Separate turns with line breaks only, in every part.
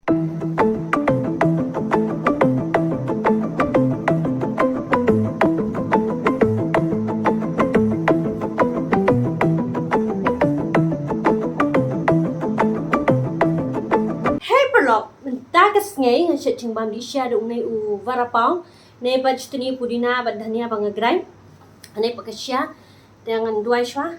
Takas ngay Shet jingbam dihshia do unai u Vada Pao ne pa chutney pudina bat dhania bang grind ane pakasya dengan dua shwa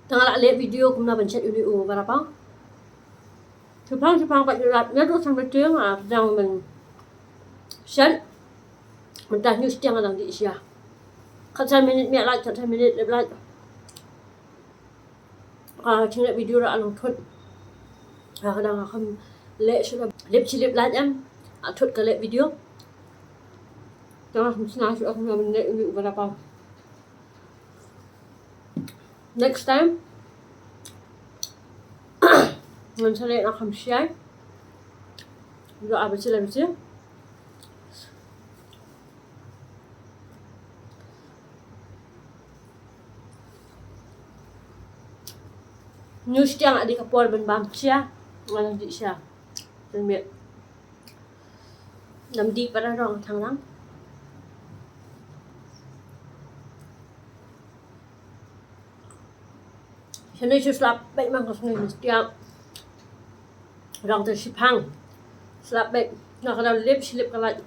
tengah lihat video kumna bencet uli u Vada Pao. Sepang pak jelat nya tu sampai tiếng sedang men Shet mentah news tiang dalam dihshia. Khasan minit mi lại khasan minit lại. Trên lại video đã làm thuật. Đang không lệ sudah lip chilip lại em. Thuật cái lệ video. Tengah senang sudah kena minit uli u Vada Pao. Next time saya nak khamsiai juga apa sih lebih news yang ada kapal ben bamcia ngan dihshia dan miet nam di pada rong thang lang cho nên slap bệnh mang cái người tiang rong từ sipang slap bệnh nó cái lip slip cái lại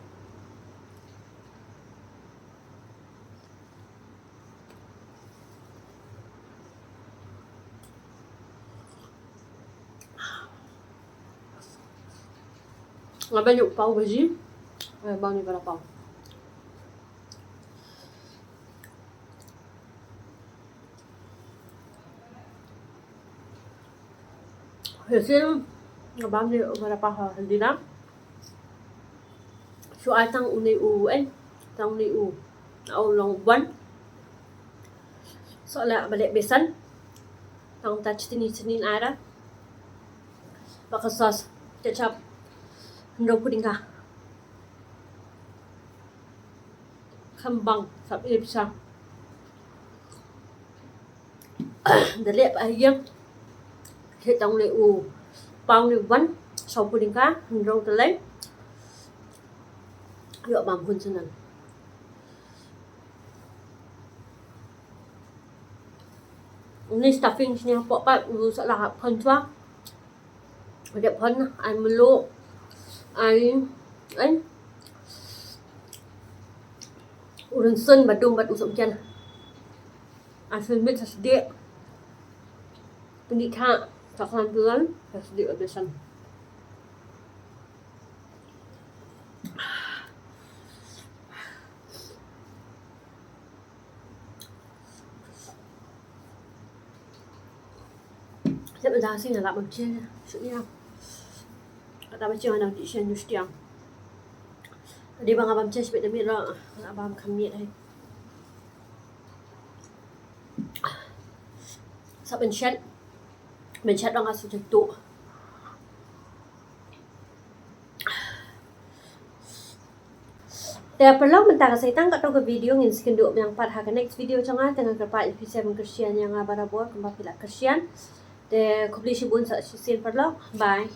là bao nhiêu bao cái gì bao nhiêu Vada Pao. Hasil ngabam ni Vada Pao hindi na. So ay tang unay u tang unay u au long one. So la balik besan. Tang touch tinin ada. Pakai sos kecap ndo puding ka. Kembang sap ipsa. Dalip ayang hiện trong này u bao nhiêu vấn sau puding cá rau từ lấy dựa bằng hơn chân này stuffing nha bỏ bạn sẽ là phân choác đẹp hơn ai mới lô ai ấy udah sen badung usap chân ai sen biết thật địa pendidikan keterampilan sedikit besan. Saya berhasil nak baca sebenarnya. Kata baca mana dihshia news tiang. Dia bang abang baca sebab demi lah abang kami ni. Saben Shet mencet orang asal tu. Dia perlu mentang saya tangkap tu ke video ngin sekenduk yang part ha next video jangan tengah kerpat episode Kersian yang Vada Pao kembali pilih Kersian. Dia kubli sibun sa sin perlu. Bye.